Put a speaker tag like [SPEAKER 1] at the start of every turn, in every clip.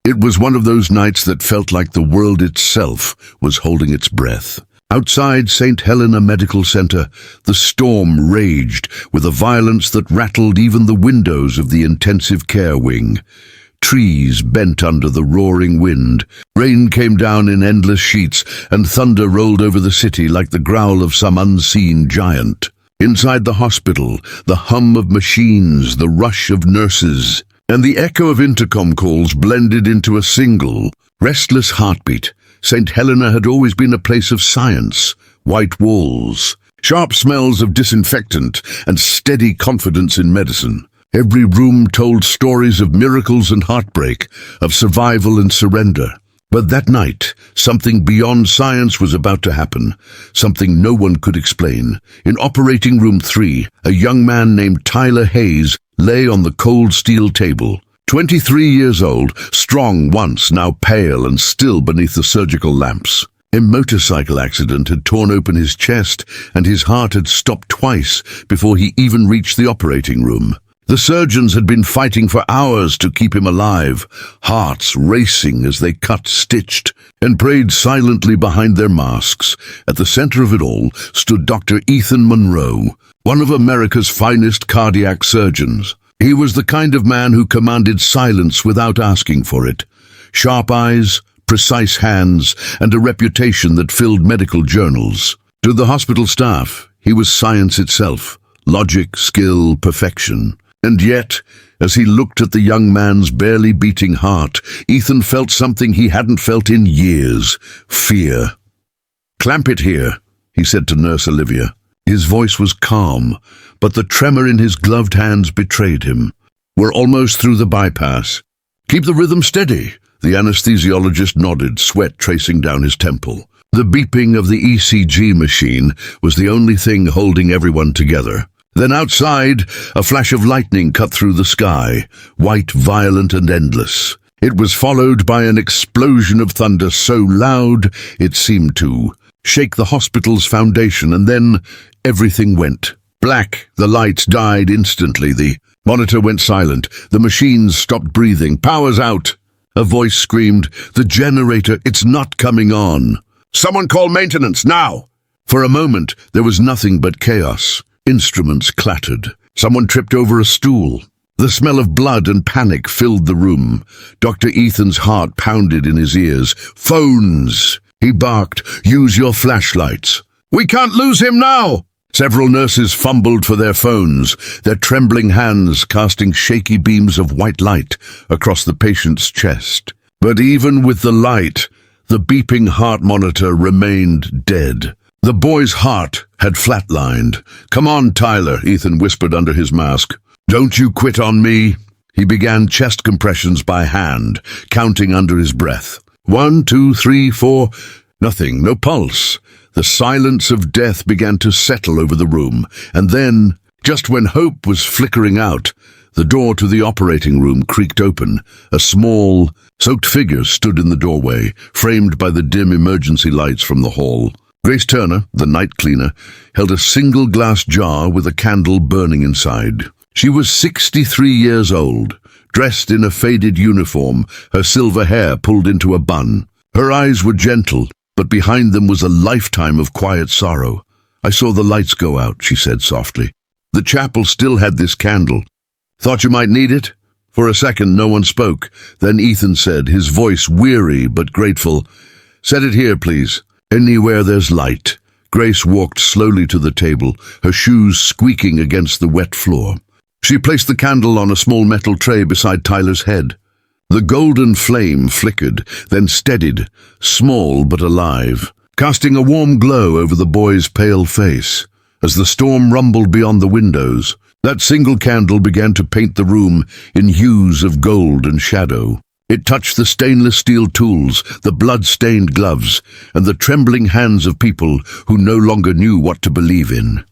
[SPEAKER 1] It was one of those nights that felt like the world itself was holding its breath. Outside Saint Helena Medical Center, the storm raged with a violence that rattled even the windows of the intensive care wing. Trees bent under the roaring wind. Rain came down in endless sheets, and thunder rolled over the city like the growl of some unseen giant. Inside the hospital, the hum of machines, the rush of nurses, and the echo of intercom calls blended into a single, restless heartbeat. St. Helena had always been a place of science, white walls, sharp smells of disinfectant, and steady confidence in medicine. Every room told stories of miracles and heartbreak, of survival and surrender. But that night, something beyond science was about to happen, something no one could explain. In Operating Room 3, a young man named Tyler Hayes lay on the cold steel table. 23 years old, strong once, now pale and still beneath the surgical lamps. A motorcycle accident had torn open his chest, and his heart had stopped twice before he even reached the operating room. The surgeons had been fighting for hours to keep him alive, hearts racing as they cut, stitched, and prayed silently behind their masks. At the center of it all stood Dr. Ethan Monroe, one of America's finest cardiac surgeons. He was the kind of man who commanded silence without asking for it. Sharp eyes, precise hands, and a reputation that filled medical journals. To the hospital staff, he was science itself, logic, skill, perfection. And yet, as he looked at the young man's barely beating heart, Ethan felt something he hadn't felt in years: fear. "Clamp it here," he said to Nurse Olivia. His voice was calm, but the tremor in his gloved hands betrayed him. "We're almost through the bypass. Keep the rhythm steady." The anesthesiologist nodded, sweat tracing down his temple. The beeping of the ECG machine was the only thing holding everyone together. Then outside, a flash of lightning cut through the sky, white, violent, and endless. It was followed by an explosion of thunder so loud it seemed to shake the hospital's foundation, and then everything went black. The lights died instantly. The monitor went silent. The machines stopped breathing. "Power's out!" A voice screamed, "The generator, it's not coming on. Someone call maintenance, now!" For a moment, there was nothing but chaos. Instruments clattered. Someone tripped over a stool. The smell of blood and panic filled the room. Dr. Ethan's heart pounded in his ears. "Phones!" he barked. "Use your flashlights." "We can't lose him now!" Several nurses fumbled for their phones, their trembling hands casting shaky beams of white light across the patient's chest. But even with the light, the beeping heart monitor remained dead. The boy's heart had flatlined. "Come on, Tyler," Ethan whispered under his mask. "Don't you quit on me." He began chest compressions by hand, counting under his breath. 1, 2, 3, 4. Nothing, no pulse. The silence of death began to settle over the room, and then, just when hope was flickering out, the door to the operating room creaked open. A small, soaked figure stood in the doorway, framed by the dim emergency lights from the hall. Grace Turner, the night cleaner, held a single glass jar with a candle burning inside. She was 63 years old, dressed in a faded uniform, her silver hair pulled into a bun. Her eyes were gentle, but behind them was a lifetime of quiet sorrow. "I saw the lights go out," she said softly. "The chapel still had this candle. Thought you might need it?" For a second, no one spoke. Then Ethan said, his voice weary but grateful, "Set it here, please. Anywhere there's light." Grace walked slowly to the table, her shoes squeaking against the wet floor. She placed the candle on a small metal tray beside Tyler's head. The golden flame flickered, then steadied, small but alive, casting a warm glow over the boy's pale face. As the storm rumbled beyond the windows, that single candle began to paint the room in hues of gold and shadow. It touched the stainless steel tools, the blood-stained gloves, and the trembling hands of people who no longer knew what to believe in.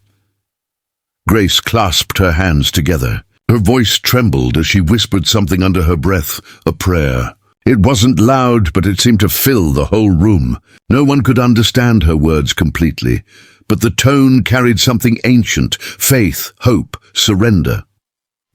[SPEAKER 1] Grace clasped her hands together. Her voice trembled as she whispered something under her breath, a prayer. It wasn't loud, but it seemed to fill the whole room. No one could understand her words completely, but the tone carried something ancient: faith, hope, surrender.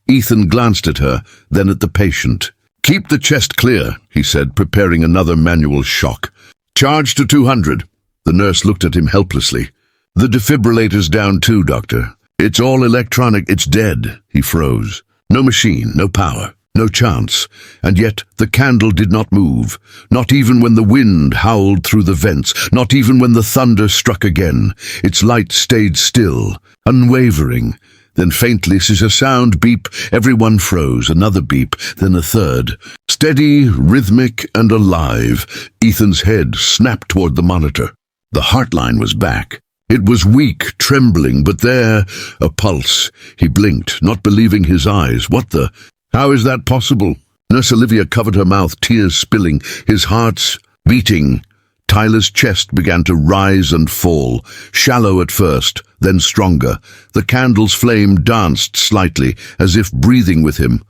[SPEAKER 1] Ethan glanced at her, then at the patient. "Keep the chest clear," he said, preparing another manual shock. "Charge to 200. The nurse looked at him helplessly. "The defibrillator's down too, Doctor. It's all electronic. It's dead." He froze. No machine, no power, no chance. And yet the candle did not move, not even when the wind howled through the vents, not even when the thunder struck again. Its light stayed still, unwavering. Then faintly, as a sound beep, everyone froze. Another beep, then a third. Steady, rhythmic, and alive, Ethan's head snapped toward the monitor. The heartline was back. It was weak, trembling, but there, a pulse. He blinked, not believing his eyes. What the? How is that possible? Nurse Olivia covered her mouth, tears spilling, his heart's beating. Tyler's chest began to rise and fall, shallow at first, then stronger. The candle's flame danced slightly, as if breathing with him.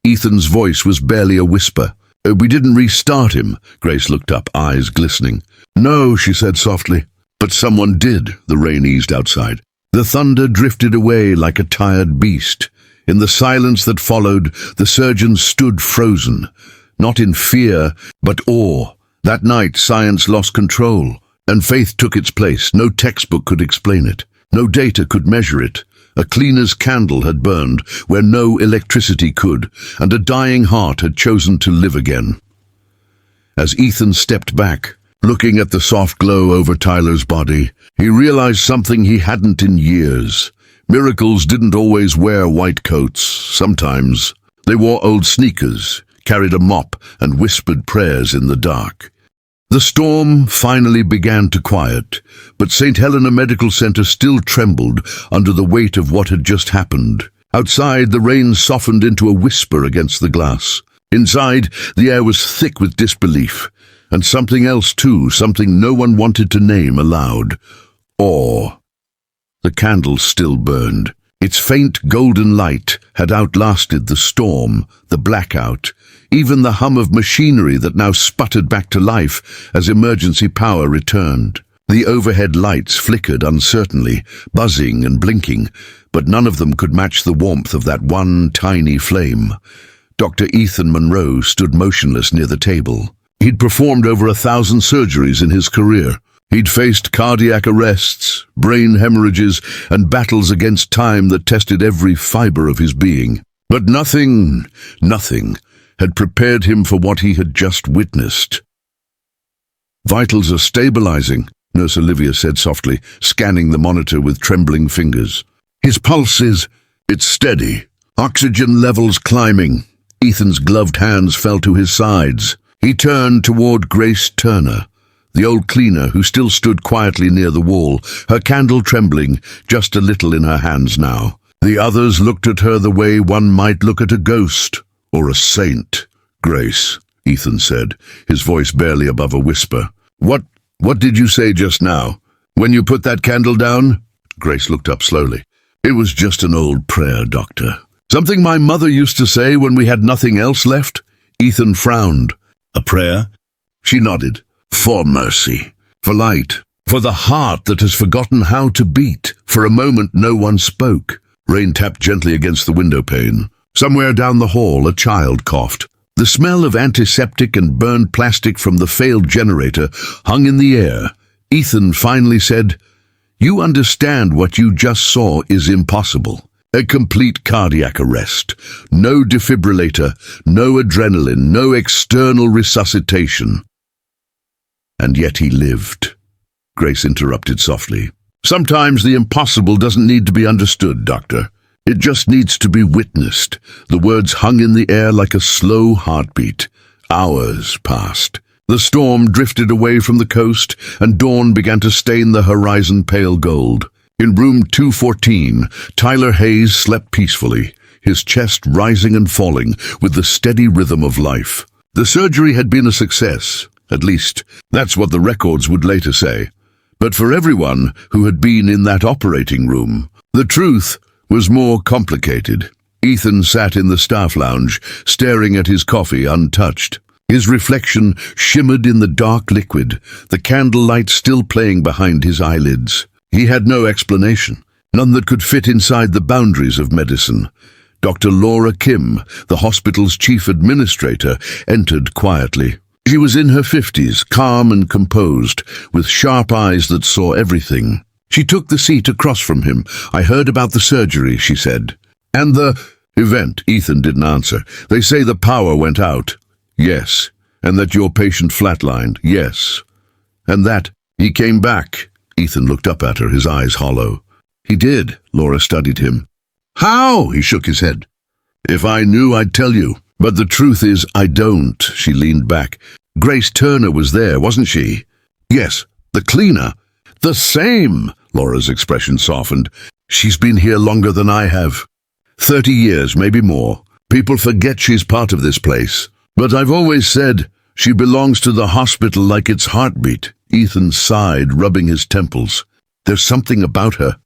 [SPEAKER 1] Ethan's voice was barely a whisper. "We didn't restart him." Grace looked up, eyes glistening. "No," she said softly. "But someone did." The rain eased outside. The thunder drifted away like a tired beast. In the silence that followed, the surgeons stood frozen, not in fear, but awe. That night, science lost control, and faith took its place. No textbook could explain it. No data could measure it. A cleaner's candle had burned where no electricity could, and a dying heart had chosen to live again. As Ethan stepped back, looking at the soft glow over Tyler's body, he realized something he hadn't in years. Miracles didn't always wear white coats. Sometimes they wore old sneakers, carried a mop, and whispered prayers in the dark. The storm finally began to quiet, but Saint Helena Medical Center still trembled under the weight of what had just happened. Outside, the rain softened into a whisper against the glass. Inside, the air was thick with disbelief. And something else too, something no one wanted to name aloud. Awe. The candle still burned. Its faint golden light had outlasted the storm, the blackout, even the hum of machinery that now sputtered back to life as emergency power returned. The overhead lights flickered uncertainly, buzzing and blinking, but none of them could match the warmth of that one tiny flame. Dr. Ethan Monroe stood motionless near the table. He'd performed over 1,000 surgeries in his career. He'd faced cardiac arrests, brain hemorrhages, and battles against time that tested every fiber of his being. But nothing had prepared him for what he had just witnessed. "Vitals are stabilizing," Nurse Olivia said softly, scanning the monitor with trembling fingers. "His pulse it's steady. Oxygen levels climbing." Ethan's gloved hands fell to his sides. He turned toward Grace Turner, the old cleaner who still stood quietly near the wall, her candle trembling just a little in her hands now. The others looked at her the way one might look at a ghost or a saint. "Grace," Ethan said, his voice barely above a whisper. What did you say just now? When you put that candle down?" Grace looked up slowly. "It was just an old prayer, Doctor. Something my mother used to say when we had nothing else left." Ethan frowned. "A prayer?" She nodded. "For mercy, for light, for the heart that has forgotten how to beat." For a moment no one spoke. Rain tapped gently against the window pane. Somewhere down the hall a child coughed. The smell of antiseptic and burned plastic from the failed generator hung in the air. Ethan finally said, "You understand what you just saw is impossible. A complete cardiac arrest. No defibrillator, no adrenaline, no external resuscitation." "And yet he lived," Grace interrupted softly. "Sometimes the impossible doesn't need to be understood, Doctor. It just needs to be witnessed." The words hung in the air like a slow heartbeat. Hours passed. The storm drifted away from the coast, and dawn began to stain the horizon pale gold. In room 214, Tyler Hayes slept peacefully, his chest rising and falling with the steady rhythm of life. The surgery had been a success. At least, that's what the records would later say. But for everyone who had been in that operating room, the truth was more complicated. Ethan sat in the staff lounge, staring at his coffee untouched. His reflection shimmered in the dark liquid, the candlelight still playing behind his eyelids. He had no explanation, none that could fit inside the boundaries of medicine. Dr. Laura Kim, the hospital's chief administrator, entered quietly. She was in her 50s, calm and composed, with sharp eyes that saw everything. She took the seat across from him. "I heard about the surgery," she said. "And the event?" Ethan didn't answer. "They say the power went out." "Yes." "And that your patient flatlined." "Yes." "And that he came back?" Ethan looked up at her, his eyes hollow. "He did." Laura studied him. "How?" He shook his head. "If I knew, I'd tell you. But the truth is, I don't." She leaned back. "Grace Turner was there, wasn't she?" "Yes." "The cleaner?" "The same." Laura's expression softened. "She's been here longer than I have. 30 years, maybe more. People forget she's part of this place. But I've always said she belongs to the hospital like its heartbeat." Ethan sighed, rubbing his temples. "There's something about her.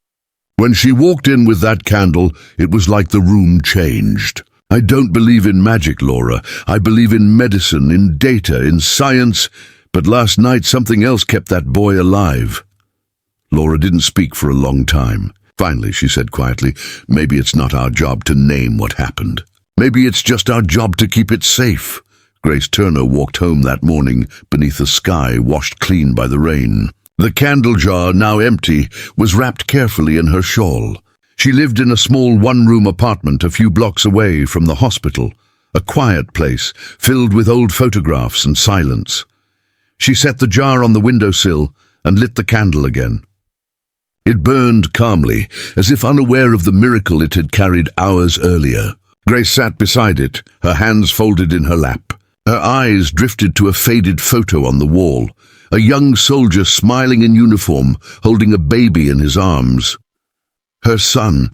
[SPEAKER 1] When she walked in with that candle, it was like the room changed. I don't believe in magic, Laura. I believe in medicine, in data, in science. But last night something else kept that boy alive." Laura didn't speak for a long time. Finally, she said quietly, "Maybe it's not our job to name what happened. Maybe it's just our job to keep it safe." Grace Turner walked home that morning beneath a sky washed clean by the rain. The candle jar, now empty, was wrapped carefully in her shawl. She lived in a small one-room apartment a few blocks away from the hospital, a quiet place filled with old photographs and silence. She set the jar on the windowsill and lit the candle again. It burned calmly, as if unaware of the miracle it had carried hours earlier. Grace sat beside it, her hands folded in her lap. Her eyes drifted to a faded photo on the wall, a young soldier smiling in uniform, holding a baby in his arms. Her son.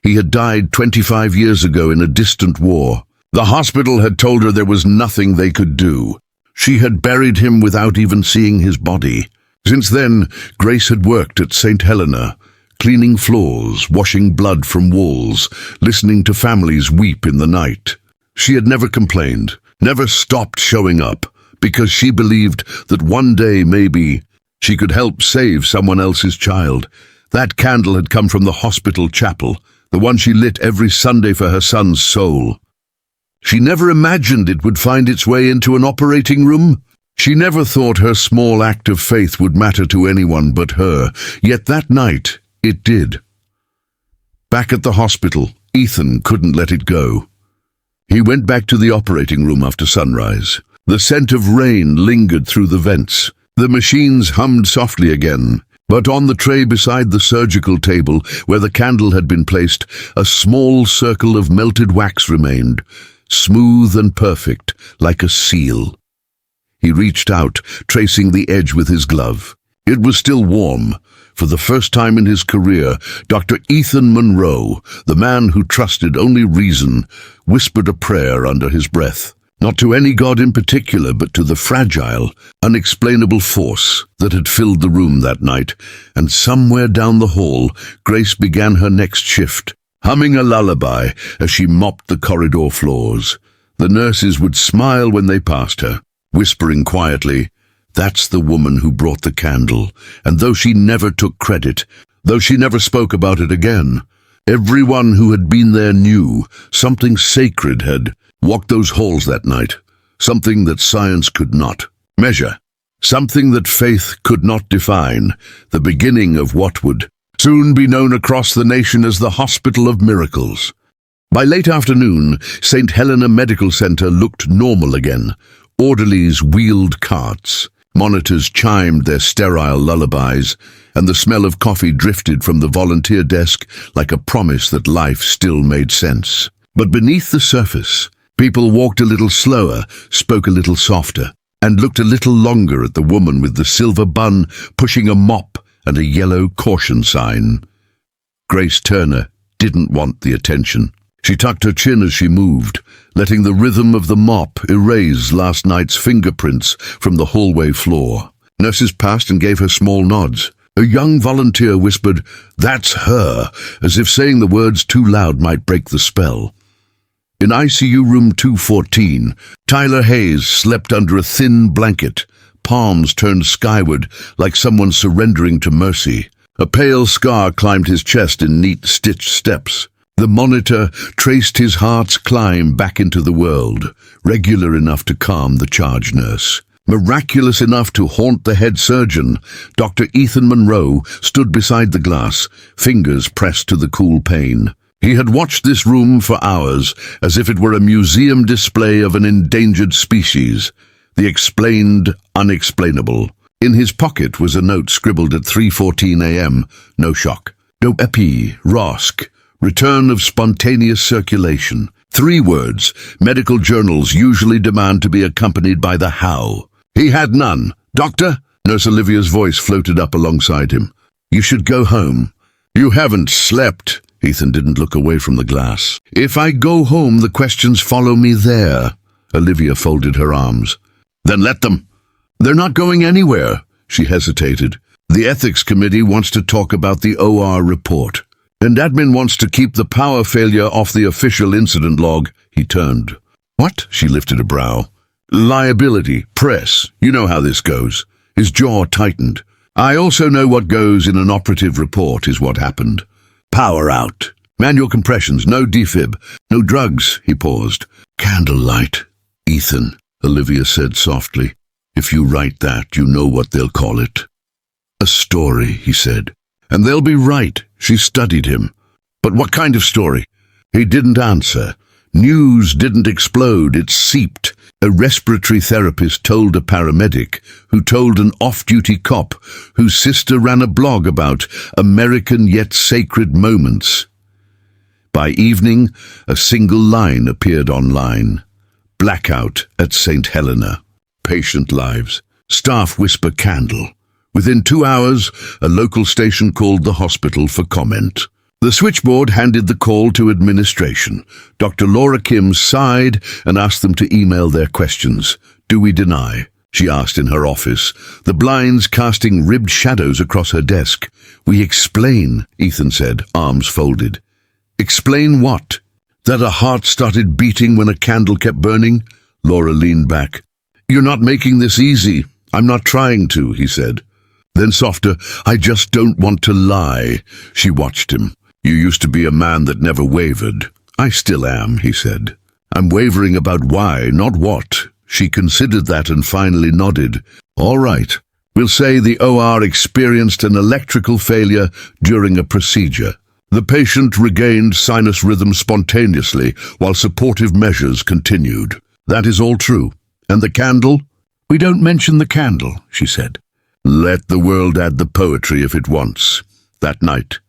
[SPEAKER 1] He had died 25 years ago in a distant war. The hospital had told her there was nothing they could do. She had buried him without even seeing his body. Since then, Grace had worked at Saint Helena, cleaning floors, washing blood from walls, listening to families weep in the night. She had never complained, never stopped showing up, because she believed that one day, maybe, she could help save someone else's child. That candle had come from the hospital chapel, the one she lit every Sunday for her son's soul. She never imagined it would find its way into an operating room. She never thought her small act of faith would matter to anyone but her, yet that night it did. Back at the hospital, Ethan couldn't let it go. He went back to the operating room after sunrise. The scent of rain lingered through the vents. The machines hummed softly again, but on the tray beside the surgical table, where the candle had been placed, a small circle of melted wax remained, smooth and perfect, like a seal. He reached out, tracing the edge with his glove. It was still warm. For the first time in his career, Dr. Ethan Monroe, the man who trusted only reason, whispered a prayer under his breath. Not to any god in particular, but to the fragile, unexplainable force that had filled the room that night. And somewhere down the hall, Grace began her next shift, humming a lullaby as she mopped the corridor floors. The nurses would smile when they passed her, whispering quietly, "That's the woman who brought the candle." And though she never took credit, though she never spoke about it again, everyone who had been there knew something sacred had walked those halls that night, something that science could not measure, something that faith could not define, the beginning of what would soon be known across the nation as the Hospital of Miracles. By late afternoon, Saint Helena Medical Center looked normal again. Orderlies wheeled carts, monitors chimed their sterile lullabies, and the smell of coffee drifted from the volunteer desk like a promise that life still made sense. But beneath the surface, people walked a little slower, spoke a little softer, and looked a little longer at the woman with the silver bun pushing a mop and a yellow caution sign. Grace Turner didn't want the attention. She tucked her chin as she moved, letting the rhythm of the mop erase last night's fingerprints from the hallway floor. Nurses passed and gave her small nods. A young volunteer whispered, "That's her," as if saying the words too loud might break the spell. In ICU room 214, Tyler Hayes slept under a thin blanket, palms turned skyward like someone surrendering to mercy. A pale scar climbed his chest in neat stitched steps. The monitor traced his heart's climb back into the world, regular enough to calm the charge nurse. Miraculous enough to haunt the head surgeon, Dr. Ethan Monroe stood beside the glass, fingers pressed to the cool pane. He had watched this room for hours, as if it were a museum display of an endangered species, the explained unexplainable. In his pocket was a note scribbled at 3:14 a.m. No shock. No epi, ROSC. Return of spontaneous circulation. 3 words medical journals usually demand to be accompanied by the how. He had none. Doctor? Nurse Olivia's voice floated up alongside him. You should go home. You haven't slept. Ethan didn't look away from the glass. If I go home, the questions follow me there. Olivia folded her arms. Then let them. They're not going anywhere. She hesitated. The ethics committee wants to talk about the OR report. And admin wants to keep the power failure off the official incident log. He turned. What? She lifted a brow. Liability, press, you know how this goes. His jaw tightened. I also know what goes in an operative report is what happened. Power out. Manual compressions, no defib, no drugs, he paused. Candlelight. Ethan, Olivia said softly. If you write that, you know what they'll call it. A story, he said. And they'll be right. She studied him. But what kind of story? He didn't answer. News didn't explode, it seeped. A respiratory therapist told a paramedic, who told an off-duty cop, whose sister ran a blog about American yet sacred moments. By evening, a single line appeared online. Blackout at Saint Helena. Patient lives. Staff whisper candle. Within 2 hours, a local station called the hospital for comment. The switchboard handed the call to administration. Dr. Laura Kim sighed and asked them to email their questions. Do we deny? She asked in her office, the blinds casting ribbed shadows across her desk. We explain, Ethan said, arms folded. Explain what? That a heart started beating when a candle kept burning? Laura leaned back. You're not making this easy. I'm not trying to, he said. Then softer, I just don't want to lie. She watched him. You used to be a man that never wavered. I still am, he said. I'm wavering about why, not what. She considered that and finally nodded. All right. We'll say the OR experienced an electrical failure during a procedure. The patient regained sinus rhythm spontaneously while supportive measures continued. That is all true. And the candle? We don't mention the candle, she said. Let the world add the poetry if it wants. That night,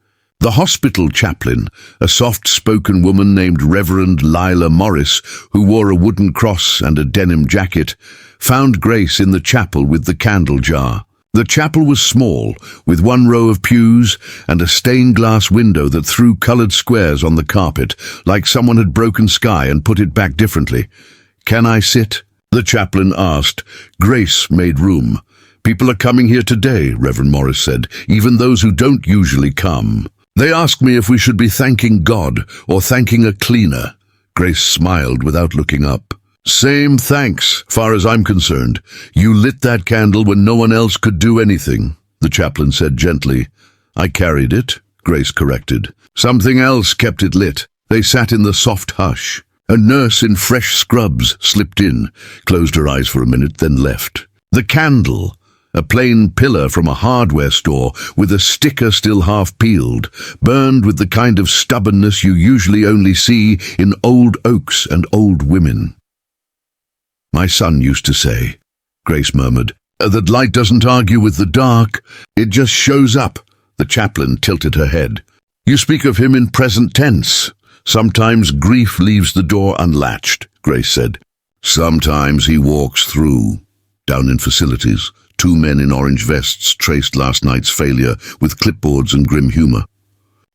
[SPEAKER 1] the hospital chaplain, a soft-spoken woman named Reverend Lila Morris, who wore a wooden cross and a denim jacket, found Grace in the chapel with the candle jar. The chapel was small, with 1 row of pews and a stained glass window that threw colored squares on the carpet, like someone had broken sky and put it back differently. Can I sit? The chaplain asked. Grace made room. People are coming here today, Reverend Morris said, even those who don't usually come. They asked me if we should be thanking God or thanking a cleaner. Grace smiled without looking up. Same thanks, far as I'm concerned. You lit that candle when no one else could do anything, the chaplain said gently. I carried it, Grace corrected. Something else kept it lit. They sat in the soft hush. A nurse in fresh scrubs slipped in, closed her eyes for a minute, then left. The candle, a plain pillar from a hardware store with a sticker still half peeled, burned with the kind of stubbornness you usually only see in old oaks and old women. My son used to say, Grace murmured, that light doesn't argue with the dark, it just shows up. The chaplain tilted her head. You speak of him in present tense. Sometimes grief leaves the door unlatched, Grace said. Sometimes he walks through. Down in facilities, 2 men in orange vests traced last night's failure with clipboards and grim humor.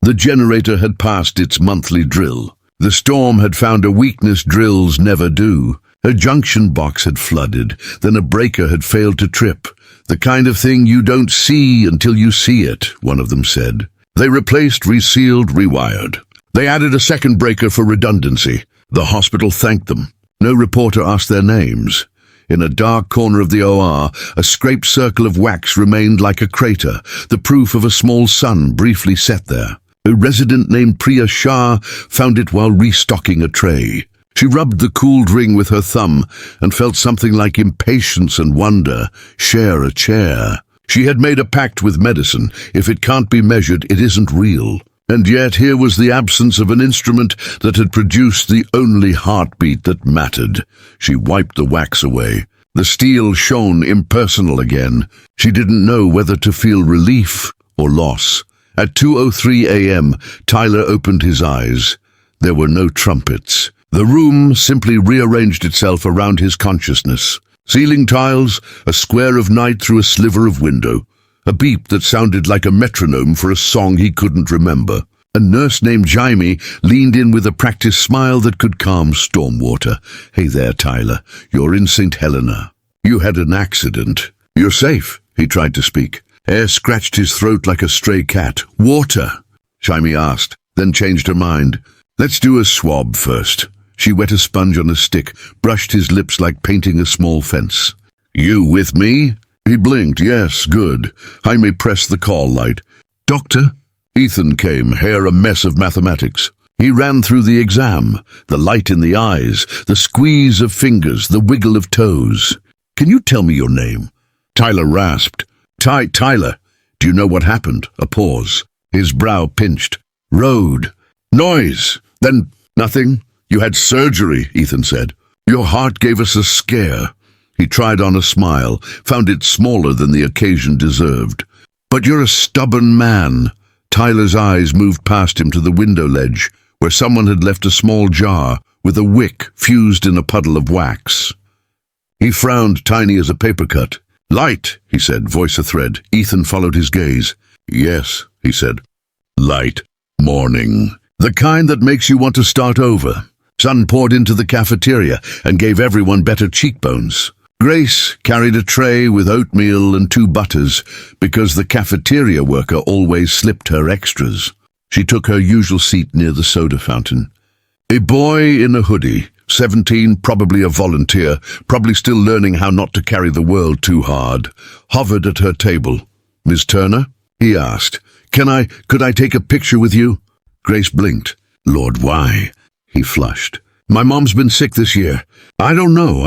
[SPEAKER 1] The generator had passed its monthly drill. The storm had found a weakness drills never do. A junction box had flooded, then a breaker had failed to trip. The kind of thing you don't see until you see it, one of them said. They replaced, resealed, rewired. They added a second breaker for redundancy. The hospital thanked them. No reporter asked their names. In a dark corner of the OR, a scraped circle of wax remained like a crater, the proof of a small sun briefly set there. A resident named Priya Shah found it while restocking a tray. She rubbed the cooled ring with her thumb and felt something like impatience and wonder. Share a chair. She had made a pact with medicine. If it can't be measured, it isn't real. And yet here was the absence of an instrument that had produced the only heartbeat that mattered. She wiped the wax away. The steel shone impersonal again. She didn't know whether to feel relief or loss. At 2:03 a.m., Tyler opened his eyes. There were no trumpets. The room simply rearranged itself around his consciousness. Ceiling tiles, a square of night through a sliver of window, a beep that sounded like a metronome for a song he couldn't remember. A nurse named Jaime leaned in with a practiced smile that could calm stormwater. "Hey there, Tyler. You're in Saint Helena. You had an accident. You're safe," he tried to speak. Air scratched his throat like a stray cat. "Water?" Jaime asked, then changed her mind. "Let's do a swab first." She wet a sponge on a stick, brushed his lips like painting a small fence. "You with me?" He blinked. "Yes, good." Jaime pressed the call light. "Doctor?" Ethan came, hair a mess of mathematics. He ran through the exam, the light in the eyes, the squeeze of fingers, the wiggle of toes. "Can you tell me your name?" Tyler rasped. Tyler, do you know what happened?" A pause. His brow pinched. "Road." "Noise." "Then nothing?" "You had surgery," Ethan said. "Your heart gave us a scare." He tried on a smile, found it smaller than the occasion deserved. "But you're a stubborn man." Tyler's eyes moved past him to the window ledge, where someone had left a small jar with a wick fused in a puddle of wax. He frowned, tiny as a paper cut. "Light," he said, voice a thread. Ethan followed his gaze. "Yes," he said. "Light. Morning. The kind that makes you want to start over." Sun poured into the cafeteria and gave everyone better cheekbones. Grace carried a tray with oatmeal and 2 butters because the cafeteria worker always slipped her extras. She took her usual seat near the soda fountain. A boy in a hoodie, 17, probably a volunteer, probably still learning how not to carry the world too hard, hovered at her table. "Miss Turner?" he asked. Could I take a picture with you?" Grace blinked. "Lord, why?" He flushed. "My mom's been sick this year. I don't know,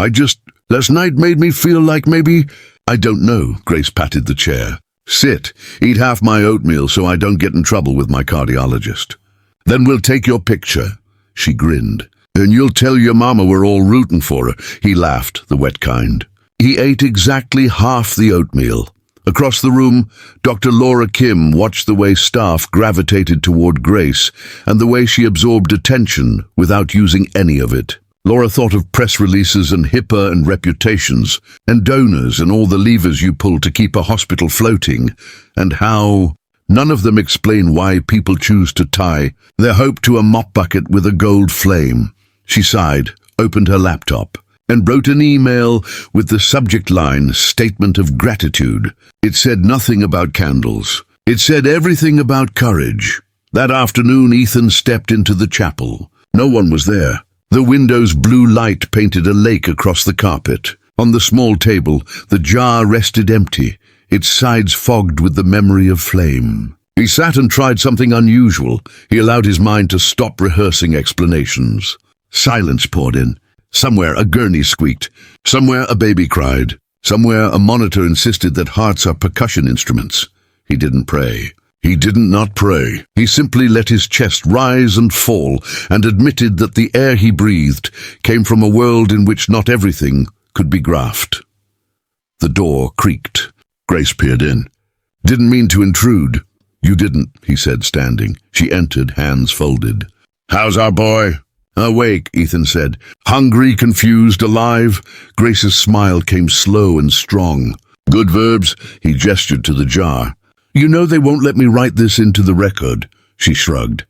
[SPEAKER 1] last night made me feel like maybe—" "I don't know," Grace patted the chair. "Sit, eat half my oatmeal so I don't get in trouble with my cardiologist." "Then we'll take your picture." She grinned. "And you'll tell your mama we're all rooting for her." He laughed, the wet kind. He ate exactly half the oatmeal. Across the room, Dr. Laura Kim watched the way staff gravitated toward Grace and the way she absorbed attention without using any of it. Laura thought of press releases and HIPAA and reputations, and donors and all the levers you pull to keep a hospital floating, and how none of them explain why people choose to tie their hope to a mop bucket with a gold flame. She sighed, opened her laptop, and wrote an email with the subject line, "Statement of Gratitude." It said nothing about candles. It said everything about courage. That afternoon, Ethan stepped into the chapel. No one was there. The window's blue light painted a lake across the carpet. On the small table, the jar rested empty, its sides fogged with the memory of flame. He sat and tried something unusual. He allowed his mind to stop rehearsing explanations. Silence poured in. Somewhere a gurney squeaked. Somewhere a baby cried. Somewhere a monitor insisted that hearts are percussion instruments. He didn't pray. He didn't not pray. He simply let his chest rise and fall and admitted that the air he breathed came from a world in which not everything could be graphed. The door creaked. Grace peered in. "Didn't mean to intrude." "You didn't," he said, standing. She entered, hands folded. "How's our boy?" "Awake," Ethan said. "Hungry, confused, alive." Grace's smile came slow and strong. "Good verbs." He gestured to the jar. "You know they won't let me write this into the record." She shrugged.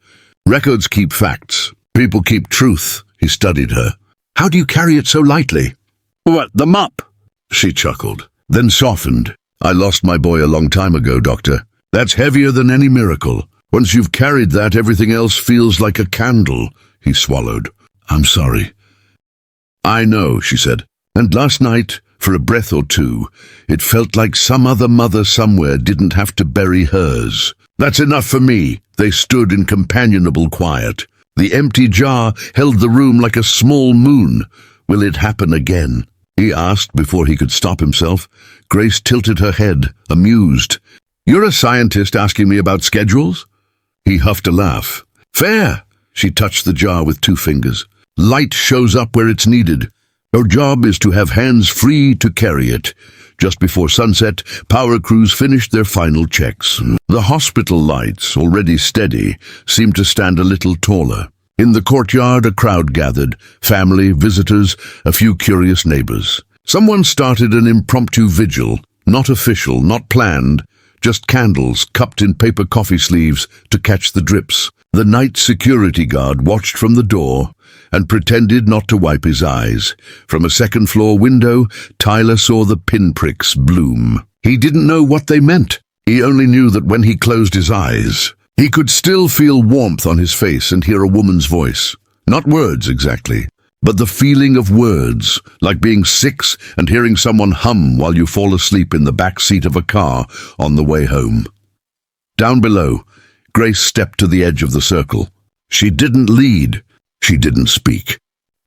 [SPEAKER 1] "Records keep facts. People keep truth." He studied her. "How do you carry it so lightly?" "What, the mop?" She chuckled, then softened. "I lost my boy a long time ago, Doctor. That's heavier than any miracle. Once you've carried that, everything else feels like a candle." He swallowed. "I'm sorry." "I know," she said. "And last night, for a breath or two, it felt like some other mother somewhere didn't have to bury hers. "That's enough for me." They stood in companionable quiet. The empty jar held the room like a small moon. "Will it happen again?" he asked before he could stop himself. Grace tilted her head, amused. "You're a scientist asking me about schedules?" He huffed a laugh. "Fair." She touched the jar with 2 fingers. "Light shows up where it's needed. Our job is to have hands free to carry it." Just before sunset, power crews finished their final checks. The hospital lights, already steady, seemed to stand a little taller. In the courtyard, a crowd gathered, family, visitors, a few curious neighbors. Someone started an impromptu vigil, not official, not planned, just candles cupped in paper coffee sleeves to catch the drips. The night security guard watched from the door and pretended not to wipe his eyes. From a second-floor window, Tyler saw the pinpricks bloom. He didn't know what they meant. He only knew that when he closed his eyes, he could still feel warmth on his face and hear a woman's voice. Not words exactly, but the feeling of words, like being 6 and hearing someone hum while you fall asleep in the back seat of a car on the way home. Down below, Grace stepped to the edge of the circle. She didn't lead. She didn't speak.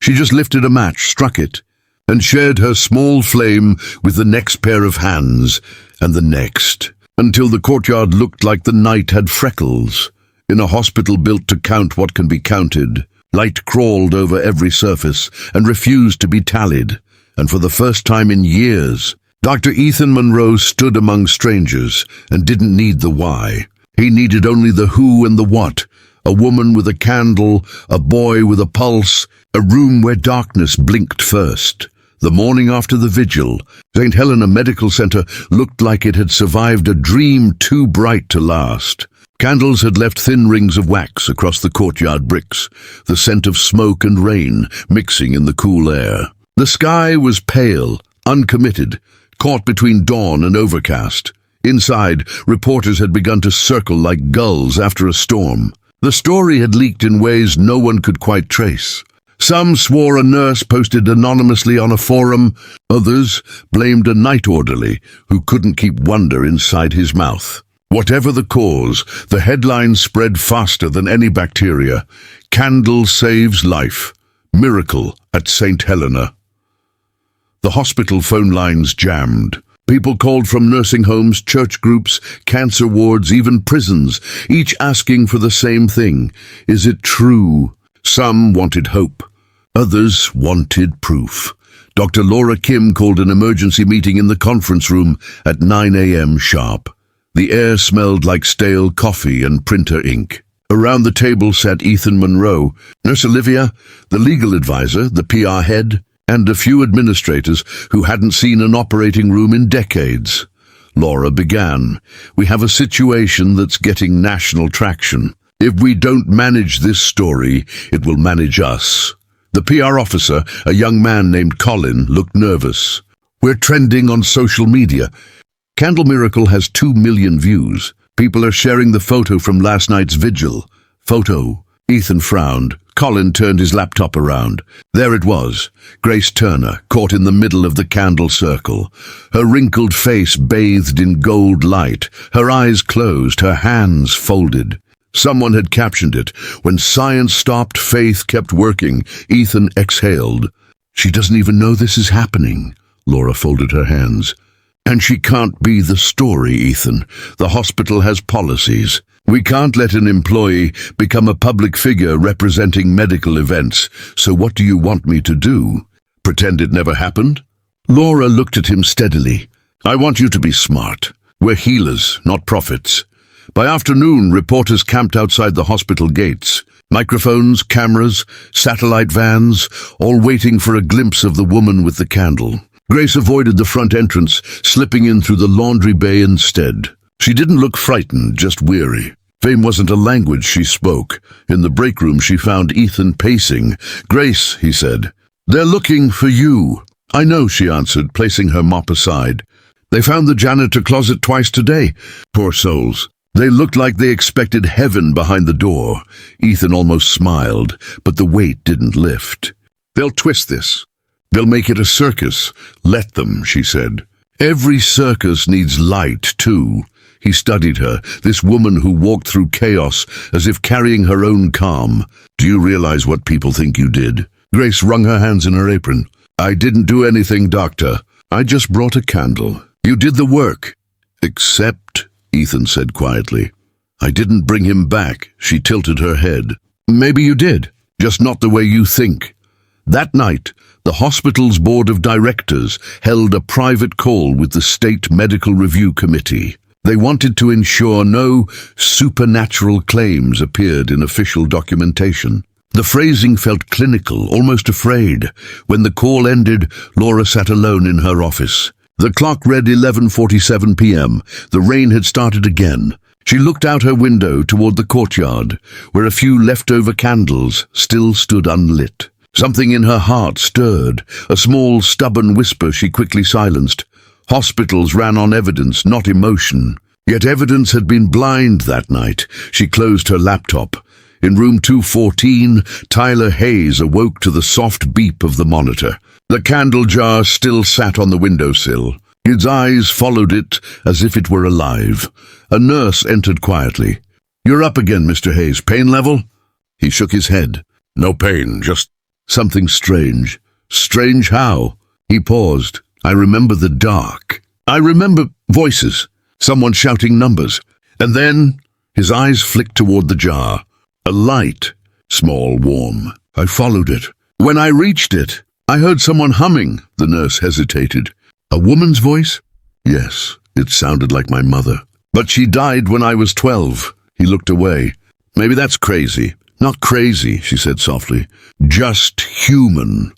[SPEAKER 1] She just lifted a match, struck it, and shared her small flame with the next pair of hands, and the next, until the courtyard looked like the night had freckles. In a hospital built to count what can be counted, light crawled over every surface and refused to be tallied. And for the first time in years, Dr. Ethan Monroe stood among strangers and didn't need the why. He needed only the who and the what. A woman with a candle, a boy with a pulse, a room where darkness blinked first. The morning after the vigil, Saint Helena Medical Center looked like it had survived a dream too bright to last. Candles had left thin rings of wax across the courtyard bricks, the scent of smoke and rain mixing in the cool air. The sky was pale, uncommitted, caught between dawn and overcast. Inside, reporters had begun to circle like gulls after a storm. The story had leaked in ways no one could quite trace. Some swore a nurse posted anonymously on a forum. Others blamed a night orderly who couldn't keep wonder inside his mouth. Whatever the cause, the headlines spread faster than any bacteria. "Candle saves life. Miracle at Saint Helena." The hospital phone lines jammed. People called from nursing homes, church groups, cancer wards, even prisons, each asking for the same thing. Is it true? Some wanted hope. Others wanted proof. Dr. Laura Kim called an emergency meeting in the conference room at 9 a.m. sharp. The air smelled like stale coffee and printer ink. Around the table sat Ethan Monroe, Nurse Olivia, the legal advisor, the PR head, and a few administrators who hadn't seen an operating room in decades. Laura began. "We have a situation that's getting national traction. If we don't manage this story, it will manage us." The PR officer, a young man named Colin, looked nervous. "We're trending on social media. Candle Miracle has 2 million views. People are sharing the photo from last night's vigil." "Photo?" Ethan frowned. Colin turned his laptop around. There it was, Grace Turner, caught in the middle of the candle circle. Her wrinkled face bathed in gold light, her eyes closed, her hands folded. Someone had captioned it. "When science stopped, faith kept working." Ethan exhaled. "She doesn't even know this is happening." Laura folded her hands. "And she can't be the story, Ethan. The hospital has policies. We can't let an employee become a public figure representing medical events. So what do you want me to do? Pretend it never happened?" Laura looked at him steadily. "I want you to be smart. We're healers, not prophets." By afternoon, reporters camped outside the hospital gates. Microphones, cameras, satellite vans, all waiting for a glimpse of the woman with the candle. Grace avoided the front entrance, slipping in through the laundry bay instead. She didn't look frightened, just weary. Fame wasn't a language she spoke. In the break room, she found Ethan pacing. "Grace," he said, "they're looking for you." "I know," she answered, placing her mop aside. "They found the janitor closet twice today. Poor souls. They looked like they expected heaven behind the door." Ethan almost smiled, but the weight didn't lift. "They'll twist this. They'll make it a circus. Let them," she said. "Every circus needs light, too." He studied her, this woman who walked through chaos as if carrying her own calm. "Do you realize what people think you did?" Grace wrung her hands in her apron. "I didn't do anything, doctor. I just brought a candle. You did the work." "Except," Ethan said quietly, "I didn't bring him back." She tilted her head. "Maybe you did, just not the way you think." That night, the hospital's board of directors held a private call with the State Medical Review Committee. They wanted to ensure no supernatural claims appeared in official documentation. The phrasing felt clinical, almost afraid. When the call ended, Laura sat alone in her office. The clock read 11:47 p.m. The rain had started again. She looked out her window toward the courtyard, where a few leftover candles still stood unlit. Something in her heart stirred, a small, stubborn whisper she quickly silenced. Hospitals ran on evidence, not emotion. Yet evidence had been blind that night. She closed her laptop. In room 214, Tyler Hayes awoke to the soft beep of the monitor. The candle jar still sat on the windowsill. His eyes followed it as if it were alive. A nurse entered quietly. "You're up again, Mr. Hayes. Pain level?" He shook his head. "No pain, just something strange." "Strange how?" He paused. "I remember the dark. I remember voices, someone shouting numbers. And then his eyes flicked toward the jar. A light, small, warm. I followed it. When I reached it, I heard someone humming." The nurse hesitated. "A woman's voice?" "Yes, it sounded like my mother. But she died when I was 12. He looked away. "Maybe that's crazy." "Not crazy," she said softly. "Just human."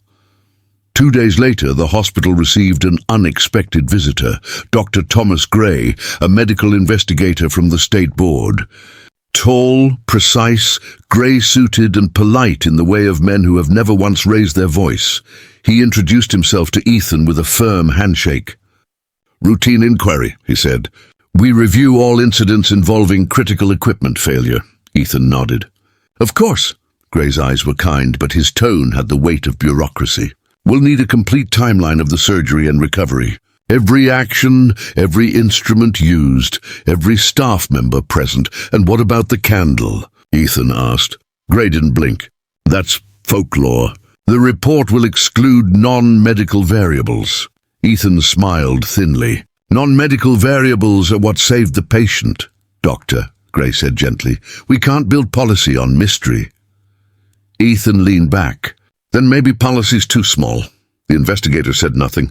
[SPEAKER 1] 2 days later, the hospital received an unexpected visitor, Dr. Thomas Gray, a medical investigator from the state board. Tall, precise, grey-suited and polite in the way of men who have never once raised their voice, he introduced himself to Ethan with a firm handshake. "Routine inquiry," he said. "We review all incidents involving critical equipment failure." Ethan nodded. "Of course." Gray's eyes were kind, but his tone had the weight of bureaucracy. "We'll need a complete timeline of the surgery and recovery. Every action, every instrument used, every staff member present. And what about the candle?" Ethan asked. Gray didn't blink. "That's folklore. The report will exclude non-medical variables." Ethan smiled thinly. "Non-medical variables are what saved the patient, Doctor," Gray said gently. "We can't build policy on mystery." Ethan leaned back. "Then maybe policy's too small." The investigator said nothing.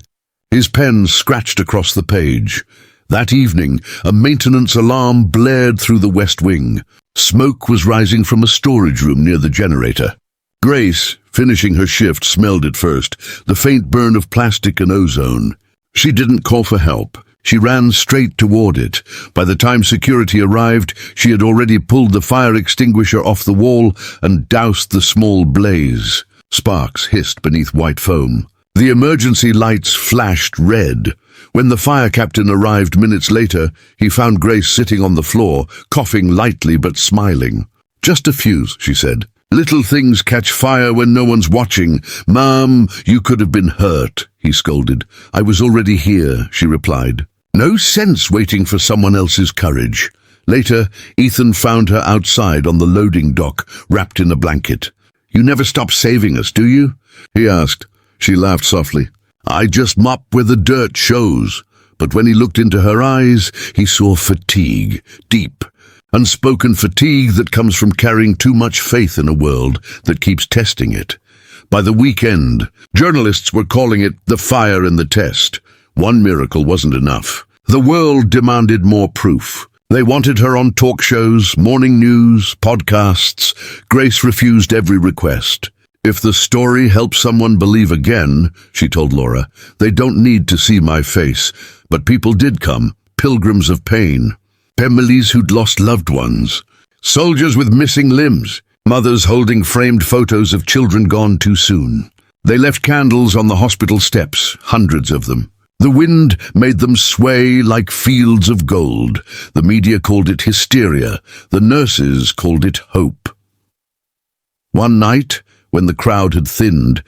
[SPEAKER 1] His pen scratched across the page. That evening, a maintenance alarm blared through the West Wing. Smoke was rising from a storage room near the generator. Grace, finishing her shift, smelled it first, the faint burn of plastic and ozone. She didn't call for help. She ran straight toward it. By the time security arrived, she had already pulled the fire extinguisher off the wall and doused the small blaze. Sparks hissed beneath white foam. The emergency lights flashed red. When the fire captain arrived minutes later, he found Grace sitting on the floor, coughing lightly but smiling. "Just a fuse," she said. "Little things catch fire when no one's watching. Ma'am, you could have been hurt," he scolded. "I was already here," she replied. No sense waiting for someone else's courage. Later, Ethan found her outside on the loading dock, wrapped in a blanket. "You never stop saving us, do you?" he asked. She laughed softly. "I just mop where the dirt shows." But when he looked into her eyes, he saw fatigue, deep, unspoken fatigue that comes from carrying too much faith in a world that keeps testing it. By the weekend, journalists were calling it the fire in the test. One miracle wasn't enough. The world demanded more proof. They wanted her on talk shows, morning news, podcasts. Grace refused every request. "If the story helps someone believe again," she told Laura, "they don't need to see my face." But people did come, pilgrims of pain, families who'd lost loved ones, soldiers with missing limbs, mothers holding framed photos of children gone too soon. They left candles on the hospital steps, hundreds of them. The wind made them sway like fields of gold. The media called it hysteria. The nurses called it hope. One night, when the crowd had thinned,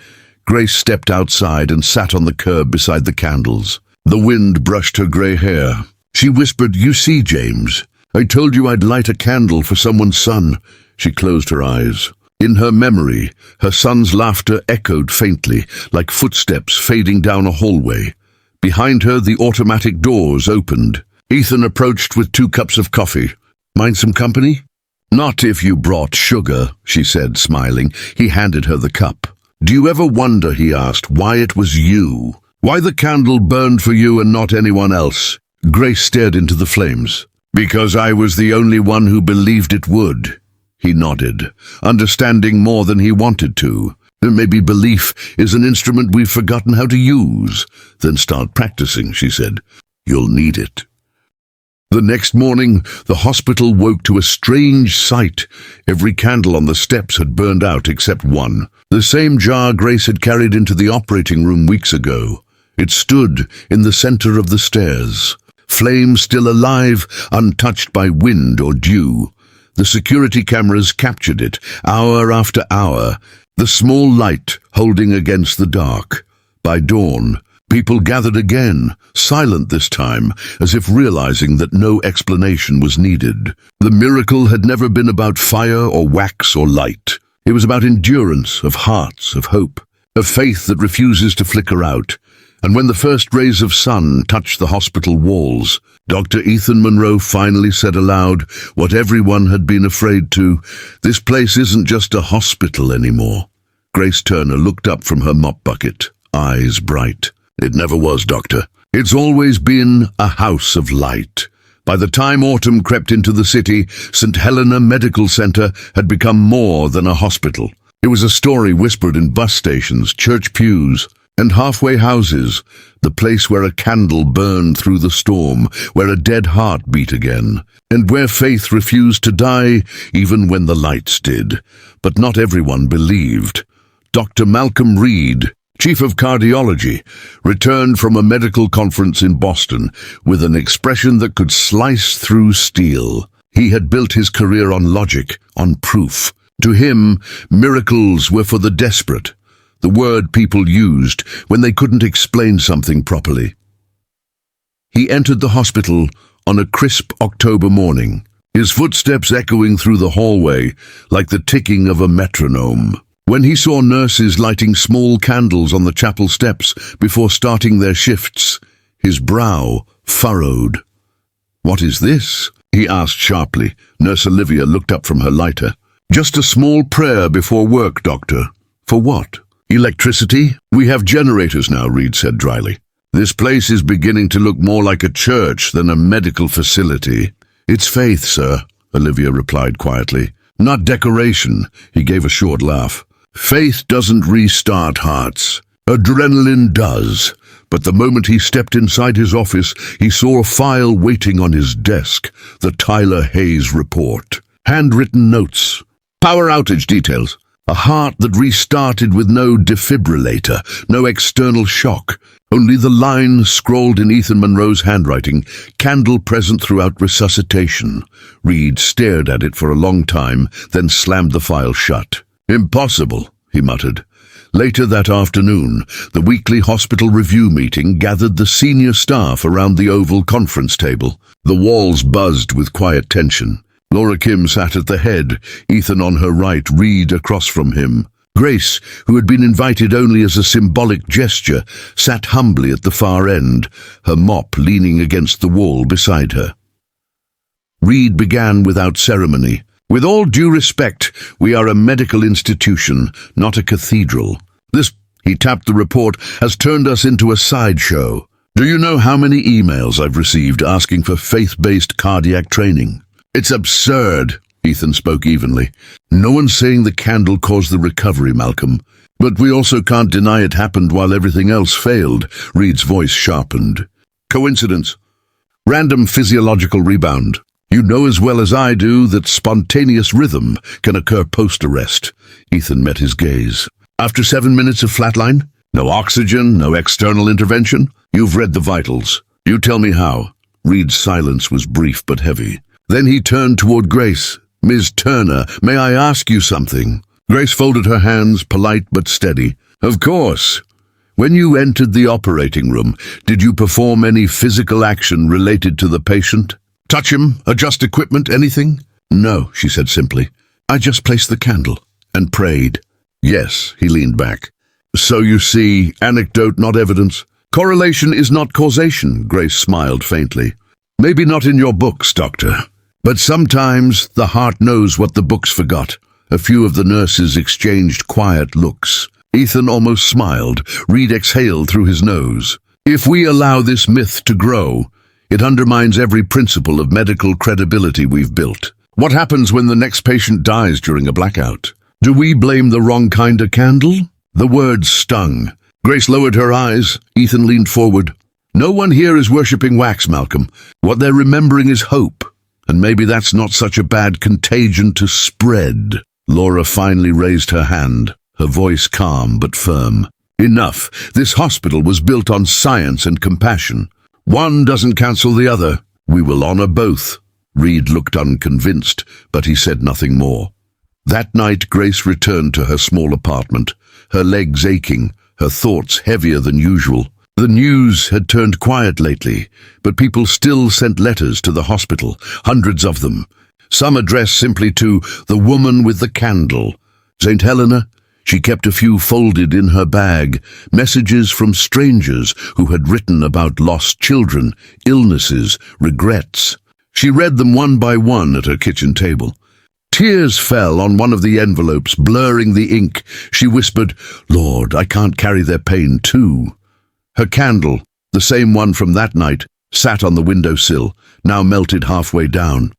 [SPEAKER 1] Grace stepped outside and sat on the curb beside the candles. The wind brushed her grey hair. She whispered, "You see, James, I told you I'd light a candle for someone's son." She closed her eyes. In her memory, her son's laughter echoed faintly, like footsteps fading down a hallway. Behind her, the automatic doors opened. Ethan approached with 2 cups of coffee. "Mind some company?" "Not if you brought sugar," she said, smiling. He handed her the cup. "Do you ever wonder," he asked, "why it was you? Why the candle burned for you and not anyone else?" Grace stared into the flames. "Because I was the only one who believed it would." He nodded, understanding more than he wanted to. "Maybe belief is an instrument we've forgotten how to use." "Then start practicing," she said. "You'll need it." The next morning, the hospital woke to a strange sight. Every candle on the steps had burned out except one. The same jar Grace had carried into the operating room weeks ago. It stood in the center of the stairs, flame still alive, untouched by wind or dew. The security cameras captured it, hour after hour, the small light holding against the dark. By dawn, people gathered again, silent this time, as if realizing that no explanation was needed. The miracle had never been about fire or wax or light. It was about endurance, of hearts, of hope, of faith that refuses to flicker out. And when the first rays of sun touched the hospital walls, Dr. Ethan Monroe finally said aloud what everyone had been afraid to: "This place isn't just a hospital anymore." Grace Turner looked up from her mop bucket, eyes bright. "It never was, Doctor. It's always been a house of light." By the time autumn crept into the city, Saint Helena Medical Center had become more than a hospital. It was a story whispered in bus stations, church pews, and halfway houses, the place where a candle burned through the storm, where a dead heart beat again, and where faith refused to die even when the lights did. But not everyone believed. Dr. Malcolm Reed, Chief of Cardiology, returned from a medical conference in Boston with an expression that could slice through steel. He had built his career on logic, on proof. To him, miracles were for the desperate, the word people used when they couldn't explain something properly. He entered the hospital on a crisp October morning, his footsteps echoing through the hallway like the ticking of a metronome. When he saw nurses lighting small candles on the chapel steps before starting their shifts, his brow furrowed. "What is this?" he asked sharply. Nurse Olivia looked up from her lighter. "Just a small prayer before work, Doctor." "For what?" "Electricity? We have generators now," Reed said dryly. "This place is beginning to look more like a church than a medical facility." "It's faith, sir," Olivia replied quietly. "Not decoration." He gave a short laugh. "Faith doesn't restart hearts. Adrenaline does." But the moment he stepped inside his office, he saw a file waiting on his desk, the Tyler Hayes report. Handwritten notes. Power outage details. A heart that restarted with no defibrillator, no external shock. Only the line scrawled in Ethan Monroe's handwriting, "Candle present throughout resuscitation." Reed stared at it for a long time, then slammed the file shut. "Impossible," he muttered. Later that afternoon, the weekly hospital review meeting gathered the senior staff around the oval conference table. The walls buzzed with quiet tension. Laura Kim sat at the head, Ethan on her right, Reed across from him. Grace, who had been invited only as a symbolic gesture, sat humbly at the far end, her mop leaning against the wall beside her. Reed began without ceremony. "With all due respect, we are a medical institution, not a cathedral. This," he tapped the report, "has turned us into a sideshow. Do you know how many emails I've received asking for faith-based cardiac training? It's absurd." Ethan spoke evenly. "No one's saying the candle caused the recovery, Malcolm. But we also can't deny it happened while everything else failed." Reed's voice sharpened. "Coincidence? Random physiological rebound. You know as well as I do that spontaneous rhythm can occur post-arrest." Ethan met his gaze. "After 7 minutes of flatline? No oxygen, no external intervention? You've read the vitals. You tell me how." Reed's silence was brief but heavy. Then he turned toward Grace. "Ms. Turner, may I ask you something?" Grace folded her hands, polite but steady. "Of course. When you entered the operating room, did you perform any physical action related to the patient? Touch him, adjust equipment, anything? No, she said simply. I just placed the candle and prayed. Yes, he leaned back. So you see, anecdote, not evidence. Correlation is not causation, Grace smiled faintly. Maybe not in your books, doctor. But sometimes the heart knows what the books forgot. A few of the nurses exchanged quiet looks. Ethan almost smiled. Reed exhaled through his nose. If we allow this myth to grow, it undermines every principle of medical credibility we've built. What happens when the next patient dies during a blackout? Do we blame the wrong kind of candle? The words stung. Grace lowered her eyes. Ethan leaned forward. No one here is worshipping wax, Malcolm. What they're remembering is hope. And maybe that's not such a bad contagion to spread. Laura finally raised her hand, her voice calm but firm. Enough. This hospital was built on science and compassion. One doesn't cancel the other. We will honor both. Reed looked unconvinced, but he said nothing more. That night, Grace returned to her small apartment, her legs aching, her thoughts heavier than usual. The news had turned quiet lately, but people still sent letters to the hospital, hundreds of them. Some addressed simply to the woman with the candle. Saint Helena? She kept a few folded in her bag, messages from strangers who had written about lost children, illnesses, regrets. She read them one by one at her kitchen table. Tears fell on one of the envelopes, blurring the ink. She whispered, Lord, I can't carry their pain too. Her candle, the same one from that night, sat on the windowsill, now melted halfway down.